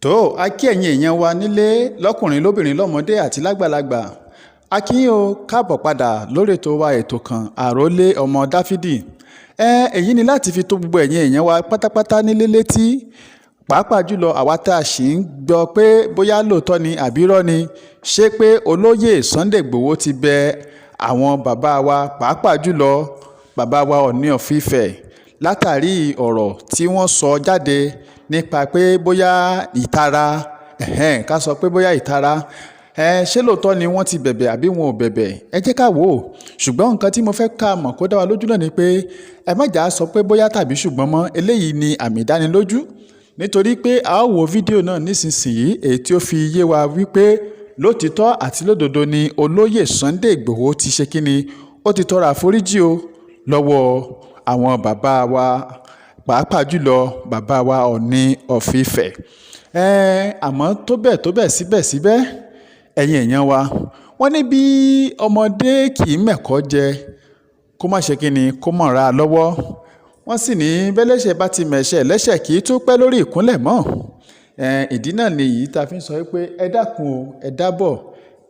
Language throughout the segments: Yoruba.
tó a kí ẹ̀yin èèyàn wa nílé lọ́kùnrin lóbìnrin lọ́mọdé àti lágbàlagbà a kí yín o káàbọ̀ padà lórí ètò wa ètò kan àrólé ọmọ dáfídì èyí ni láti fi tó gbogbo ẹ̀yin èèyàn wa pátápátá nílé létí pàápàá jùlọ àwa tá a sì ń gbọ́ pé bóyá lóòótọ́ ni àbí irọ́ ni ṣé pé olóyè Sunday Igboho ti bẹ àwọn bàbá wa pàápàá jùlọ bàbá wa Ọọ̀ni of Ifẹ̀ látàrí ọ̀rọ̀ tí wọ́n sọ jáde nípa pé bóyá ìtara ká sọ pé bóyá ìtara ṣé lóòótọ́ ni wọ́n ti bẹ̀bẹ̀ àbí wọn ò bẹ̀bẹ̀ ẹ jẹ́ ká wò ó ṣùgbọ́n nǹkan tí mo fẹ́ ká mọ̀ kó dá wa lójú náà ni pé ẹ má jà á sọ pé bóyá tàbí ṣùgbọ́n mọ́ eléyìí ni àmì ìdánilójú nítorí pé a ó wo fídíò náà nísinsìnyí èyí tí ó fi yé wa wípé lótìtọ́ àti lódodo ni olóyè Sunday Igboho ti ṣe kíni ó ti tọrọ àforíjì o lọ́wọ́ àwọn bàbá wa pàápàá jùlọ bàbá wa Ọọ̀ni of Ifẹ̀ àmọ́ tó bẹ́ẹ̀ síbẹ̀síbẹ̀ ẹ̀yin èèyàn wa wọ́n ní bí ọmọdé kì í mẹ̀kọ́ jẹ kó má ṣe kíni kó mọ̀ ra lọ́wọ́ wọ́n sì ní bẹ́lẹ́ṣẹ̀ bá ti mẹ̀ṣẹ̀ lẹ́ṣẹ̀ kì í tún pẹ́ lórí ìkúnlẹ̀ mọ́ ìdí náà ni èyí tá a fi ń sọ pé ẹ dákun o ẹ dábọ̀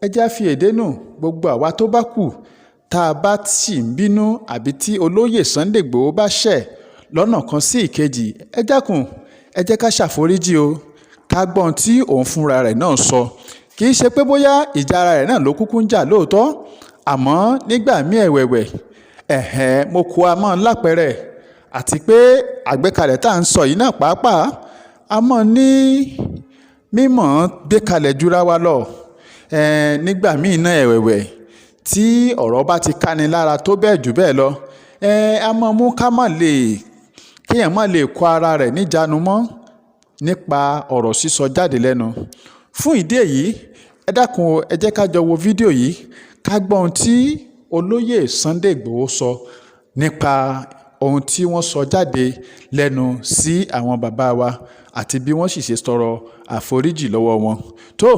ẹ já fi èdè nù gbogbo àwa tó bá kù tá a bá sì ń bínú àbí tí olóyè Sunday Igboho bá ṣẹ̀ lọ́nà kan sí ìkejì ẹ dákun ẹ jẹ́ ká ṣàforíjì o ká gbọ́n tí òun fúnra rẹ̀ náà sọ kì í ṣe pé bóyá ìjà ara rẹ̀ náà ló kúkú ń jà lóòótọ́ àmọ́ nígbà míì ẹ̀wẹ̀wẹ̀ mo kó a mọ́ lápẹ̀rẹ̀ àti pé àgbékalẹ̀ tá à ń sọ yìí náà pàápàá a mọ̀ ní mímọ̀ gbé kalẹ̀ jura wa lọ nígbà míì náà ẹ̀wẹ̀wẹ̀ tí ọ̀rọ̀ bá ti káni lára tó bẹ́ẹ̀ jù bẹ́ẹ̀ lọ a mọ̀ mú kéèyàn má lè kó ara rẹ̀ níjàánu mọ́ nípa ọ̀rọ̀ sísọ jáde lẹ́nu fún ìdí èyí ẹ dákun ẹ jẹ́ ká jọ wo fídíò yìí ká gbọ́ ohun tí olóyè Sunday Igboho sọ nípa ohun tí wọ́n sọ jáde lẹ́nu sí àwọn bàbá wa àti bí wọ́n sì ṣe sọ̀rọ̀ àforíjì lọ́wọ́ wọn. tó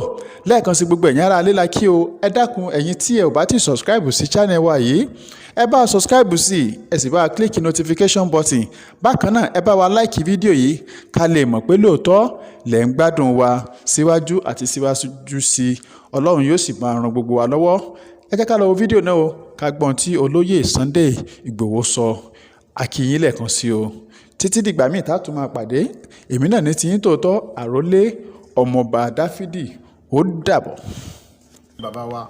lẹ́ẹ̀kan sí gbogbo ẹ̀yin ará ilé la kí o ẹ dákun ẹ̀yin tí ẹ ò bá ti subscribe sí channel wa yìí ẹ bá subscribe sí ẹ sì bá click notification button bákan náà ẹ bá wa like fídíò yìí ká lè mọ̀ pé lóòótọ́ lẹ̀ ń gbádùn wa síwájú àti síwájú sí ọlọ́run yóò sì máa ran gbogbo wa lọ́wọ́ ẹ jẹ́ ká lọ wo fídíò náà o ká gbọ́n tí olóyè Sunday Igboho sọ akíyín lẹ́ẹ̀kan sí o títí dìgbà míì tá a tún máa pàdé èmi náà ní tiyín tòótọ́ àrólé ọmọọba dáfídì ó dàbọ̀. bàbá wa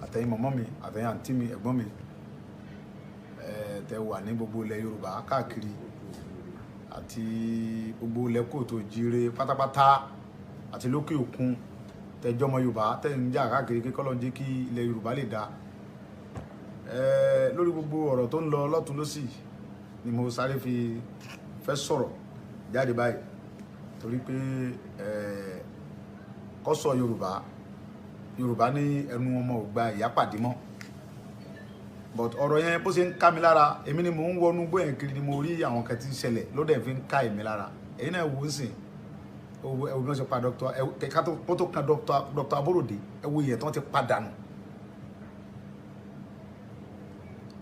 àtẹ̀yin mọ̀mọ́ mi àtẹ̀yin àǹtí mi ẹ̀gbọ́n mi tẹ wà ní gbogbo ilẹ̀ Yorùbá káàkiri àti gbogbo ilẹ̀ kóòtù jíire pátápátá àti lókè òkun tẹjọ́mọ Yorùbá tẹ̀ ń jà káàkiri kí kọ́lọ́n jẹ́ kí ilẹ̀ Yorùbá lè dáa lórí gbogbo ọ̀rọ̀ tó ń lọ lọ́tún lọ́sì ni mo sáré fi fẹ́ sọ̀rọ̀ jáde báyìí torí pé kó sọ Yorùbá ní ẹnu ọmọ ò gba ìyá pàdé mọ́ but ọ̀rọ̀ yẹn bó ṣe ń ká mi lára èmi ni mò ń wọnú gbóyè kiri ni mo rí àwọn kan tí ń ṣẹlẹ̀ ló dẹ̀ fi ń ká èmi lára èyí náà wò ó sìn ẹwù bí wọ́n ṣe pa kẹ́kẹ́ tó kan Dr. Aborode ẹwù yẹn tí wọ́n ti padà nù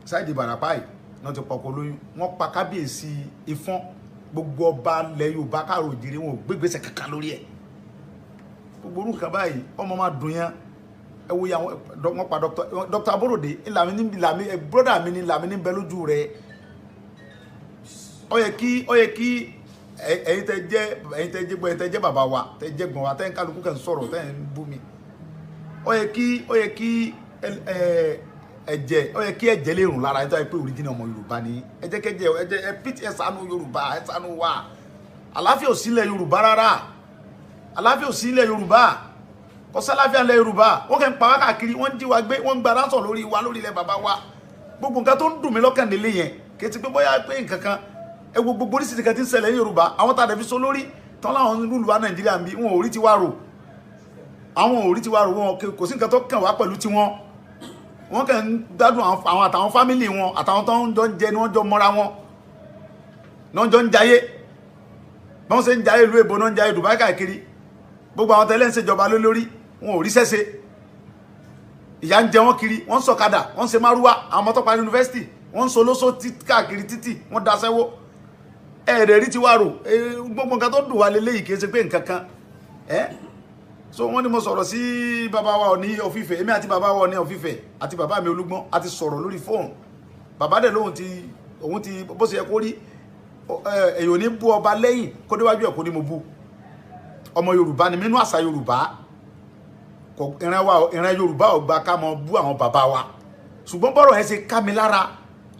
sáìdì Ìbàràpá yìí náà ti pọ̀kọ lóyún wọ́n pa kábíyèsí Ifọ̀n gbogbo ọba ilẹ̀ Yorùbá káàró òjìrì wọn ò gbégbèsè kankan lórí ẹ̀ gbogbo orú nǹkan báyìí ọmọ máa dùn yẹn ẹ wo ya wọ́n pa Dr. Aborode ìlàmì broda mi ni ìlàmì ní bẹ lójú rẹ̀ ó yẹ kí ẹ̀yin tẹ́ jẹ́ bàbá wa tẹ́ jẹ́ gbọ̀n wa tẹ́ ń kálukú kẹ́ ń sọ̀rọ̀ tẹ́ ń bú mi ó yẹ kí ẹ̀jẹ̀ ó yẹ kí ẹ̀jẹ̀ lè rùn lára ẹjọ́ pé original ọmọ Yorùbá ni ẹ jẹ́ kẹ́jẹ́ ẹ pit ẹ ṣàánú Yorùbá ẹ ṣàánú wa àlàáfíà ò sí ilẹ̀ Yorùbá rárá àlàáfíà ò sí ilẹ̀ Yorùbá kò sálàáfíà ilẹ̀ Yorùbá wọ́n kẹ́ ń pa wá káàkiri wọ́n ń jí wa gbé wọ́n ń gba ránsọ̀ lórí ilẹ̀ bàbá wa gbogbo nǹkan tó ń dùn mí lọ́kàn nílé yẹn kì í ti pé bóyá pé nǹkan kan ẹ wo gbogbo oríṣiríṣi kan tí ń ṣẹlẹ̀ ní Yorùbá àwọn tàdé fi so lórí tán láwọn lùlù wa Nàìjíríà ń bí wọn ò rí ti wá rò wọn kò sí nǹkan tó kàn wá pẹ̀lú tiwọn wọ́n kàn ń gbádùn àwọn àtàwọn fámìlì wọn àtàwọn tó ń jọ ń jẹ ni wọ́n jọ mọ́ra wọn náà jọ ń jayé bọ́n ṣe ń jayé ìlú èbó náà ń jayé Dubai káàkiri gbogbo àwọn tẹ́lẹ̀ ń ṣèjọba lórí wọn ò rí sẹ́sẹ́ ìyà ń jẹ wọ́n kiri wọ́n ń sọ̀kadà wọ́n ń ṣe márúwá àwọn ọmọ tó parí yunifásitì wọ́n ń solóso káàkiri títì wọ́n daṣẹ́wó ẹ̀ẹ́dẹ̀ rí ti wá rò gbogbo nǹkan tó dùn wá lélẹ́yìí kì í ṣe pé nǹkan kan so wọ́n ní mo sọ̀rọ̀ sí bàbá wa Ọọ̀ni of Ifẹ̀ èmi àti bàbá wa Ọọ̀ni of Ifẹ̀ àti bàbá mi Olúgbọ́n a ti sọ̀rọ̀ lórí fóònù bàbá dẹ̀ lóhun ti bó ṣe yẹ kó rí èyàn ní bú ọba lẹ́yìn kó déwájú ẹ̀ kó ní mo bú ọmọ Yorùbá ni nínú àṣà Yorùbá ìran Yorùbá ò gba ká mọ bú àwọn bàbá wa ṣùgbọ́n bọ́rọ̀ yẹn ṣe ká mi lára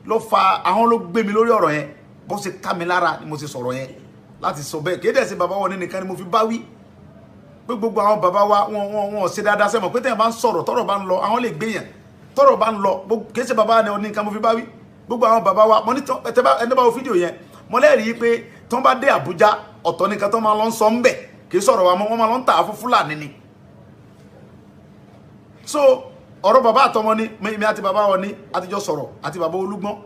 ló fa àwọn ló gbé mi lórí ọ̀rọ̀ yẹn bó ṣe ká mi lára ni mo ṣe sọ̀rọ̀ yẹn láti sọ bẹ́ẹ̀ kéde sí bàbá wọn nìkan ni mo fi bá wí pé gbogbo àwọn bàbá wa wọn ṣe dáadáa sẹ́mọ̀ pé tẹ́yàn bá ń sọ̀rọ̀ tọ́rọ̀ bá ń lọ àwọn lè gbé yẹn tọ́rọ̀ bá ń lọ kéde sí bàbá wọn nìkan mo fi bá wí gbogbo àwọn bàbá wa mo ní ẹni bá wo fídíò yẹn mo lẹ́rìí pé tó ń bá dé Àbújá ọ̀tọ̀ nìkan tó máa lọ ń sọ ń bẹ̀ kì í sọ̀rọ̀ wa wọ́n máa lọ ń tà á fún Fúlàní ni so ọ̀rọ̀ bàbá àtọmọ ni mi àti bàbá wọn ní àtijọ́ sọ̀rọ̀ àti bàbá Olúgbọ́n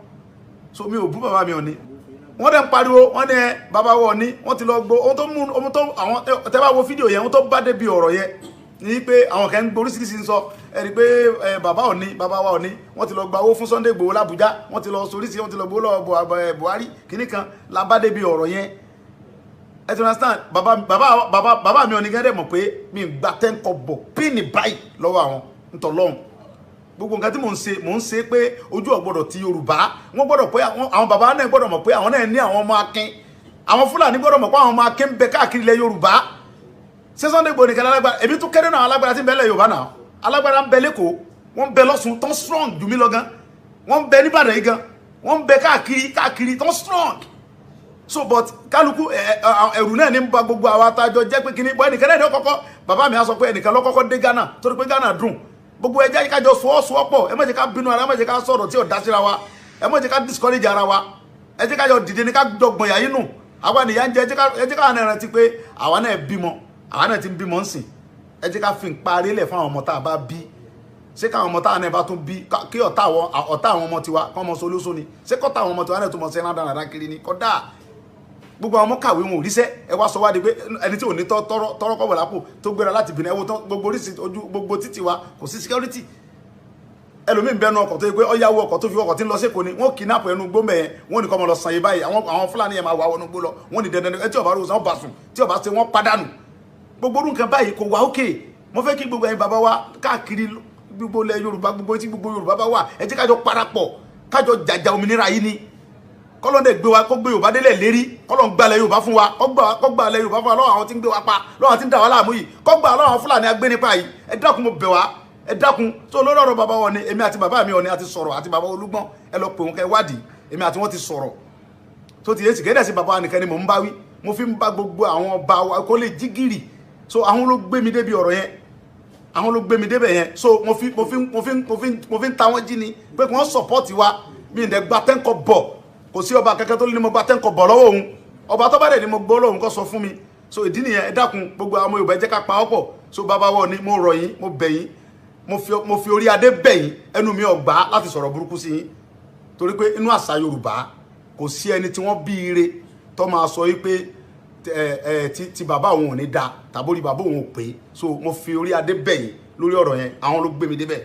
so mi ò bú bàbá mi Ọọ̀ni wọ́n dẹ̀ ń pariwo wọ́n ní bàbá wọn ní wọ́n ti lọ gbọ́ ohun tó àwọn tẹ́bá wo fídíò yẹn ohun tó bá débi ọ̀rọ̀ yẹn ní pé àwọn kan ń gbọ́ oríṣiríṣi ń sọ ẹ̀rí pé bàbá wa Ọọ̀ni wọ́n ti lọ gba owó fún Sunday Igboho l'Àbújá wọ́n ti lọ soríṣi wọ́n ti lọ gbowó lọ́wọ́ Buhari kìíní kan la bá débi ọ̀rọ̀ yẹn ẹ ti understand bàbá mi Ọọ̀ni gẹ́gẹ́ mọ̀ pé mi gba 10 kọ́bọ̀ píìnì báyìí lọ́wọ́ àwọn ntọ́lọ́hún gbogbo nǹkan tí mò ń ṣe pé ojú ọ̀gbọ́dọ̀ ti Yorùbá wọ́n gbọ́dọ̀ pé àwọn bàbá náà gbọ́dọ̀ mọ̀ pé àwọn náà ní àwọn ọmọ akin àwọn Fúlàní gbọ́dọ̀ mọ̀ pé àwọn ọmọ akin ń bẹ káàkiri ilẹ̀ Yorùbá ṣé Sunday Igboho nìkan alágbára èmi tún kéré náà alágbára tí ń bẹ ilẹ̀ Yorùbá náà alágbára ń bẹ lẹ́kọ̀ọ́ wọ́n ń bẹ lọ́sùn tán strong jù mí lọ gan wọ́n ń bẹ níbàdàn yìí gan wọ́n ń bẹ káàkiri tán strong so but kálukú ẹ̀rù náà ní ba gbogbo àwọn atajọ jẹ́ pé kíní bọ́ ẹnìkan náà ní ọkọ̀kọ́ bàbá mi á sọ pé ẹnìkan lọ́kọ́kọ́ dé Ghana torí pé Ghana dùn gbogbo ẹjẹ́ yìí kájọ sọ́ọ́sọ́ọ́pọ̀ ẹ má jẹ́ ká bínú ara ẹ má jẹ́ ká sọ̀rọ̀ tí ò dá síra wa ẹ má jẹ́ ká discourage ara wa ẹ jẹ́ kájọ dìde ní ká jọ gbọ̀n yà nù àwa nìyà ń jẹ ẹ jẹ́ ká náà rántí pé àwa náà bímọ àwa náà ti ń bímọ ń sìn ẹ jẹ́ ká fi ń parí lẹ̀ fún àwọn ọmọ tá a bá bí ṣé káwọn ọmọ táwọn náà bá tún bí kí ọ̀tá àwọn ọmọ tiwa kọ́ ọmọ solóso ni ṣé kọ́tà àwọn ọmọ tiwa náà tún mọ̀ sí ẹ̀rán kiri ni kọ́dà gbogbo àwọn ọmọ kàwé wọn ò ríṣẹ́ ẹ wá sọ wá di pé ẹni tí ò ní tọrọ kọ́bọ̀ lápò tó gbéra láti bìnrin ẹwọ́ gbogbo oríṣi ojú gbogbo títì wa kò sí security ẹlòmíì ń bẹnu ọkọ̀ tó yẹ pé ọyáwó ọkọ̀ tó fi ọkọ̀ tí ń lọ sí Èkó ni wọ́n kidnap ẹnu gbó mẹ́ẹ̀ wọ́n ní kọ́ mọ́ lọ sàn yé báyìí àwọn Fúlàní yẹn máa wà wọnú gbó lọ wọ́n ní dandan ẹ tí ọba rose wọn bá sùn tí ọba ṣe wọ́n padànù gbogbo orú nǹkan báyìí kò wá òkè mo fẹ́ kí gbogbo ẹ̀yin bàbá wa káàkiri gbogbo ilẹ̀ Yorùbá gbogbo tí gbogbo Yorùbá bá wà ẹ jẹ́ kájọ parapọ̀ kájọ jàjà òmìnira yìí ni kọ́lọ́n dẹ̀ gbé wa kó gbé Yorùbá délẹ̀ lérí kọ́lọ́n gbalẹ̀ Yorùbá fún wa kọ́ gbalẹ̀ Yorùbá fún wa lọ́wọ́ àwọn tí ń gbé wa pa lọ́wọ́ àwọn tí ń dà wá láàmú yìí kọ́ gbà lọ́wọ́ àwọn Fúlàní agbénipa yìí ẹ dákun mo bẹ̀ wá ẹ dákun tó lórí ọ̀rọ̀ bàbá wọn ni èmi àti bàbá mi Ọọ̀ni àti sọ̀rọ̀ àti bàbá Olúgbọ́n ẹ lọ pè wọn kẹ wádìí èmi àti wọn ti sọ̀rọ̀ tó ti yé sì kéde sí bàbá nìkan ni mò ń bá wí mo fi ń bá gbogbo àwọn ọba wa kó lè jí gìrì so àwọn ló gbé mi débi ọ̀rọ̀ yẹn àwọn ló gbé mi débẹ̀ yẹn so mo fi ń ta wọ́n jí ni pé kí wọ́n support wa mi ì dẹ̀ gba 10 kọ́bọ̀ kò sí ọba kankan tó ní mo gba 10 kọ́bọ̀ lọ́wọ́ òun ọba tó bá dẹ̀ ni mo gbọ́ lọ́hùn kó sọ fún mi so ìdí nìyẹn ẹ dákun gbogbo àwọn Yorùbá ẹ jẹ́ ká pa ọ́pọ̀ so bàbá wọn ni mo rọ̀ yín mo bẹ̀ yín mo fi orí adé bẹ̀ yín ẹnu mi ò gbà láti sọ̀rọ̀ burúkú sí yín torí pé inú àṣà Yorùbá kò sí ẹni tí wọ́n bí ire tó máa sọ yí pé ti bàbá òun ò ní da tàbórí bàbá òun ò pé so mo fi orí adé bẹ̀ yín lórí ọ̀rọ̀ yẹn àwọn ló gbé mi débẹ̀.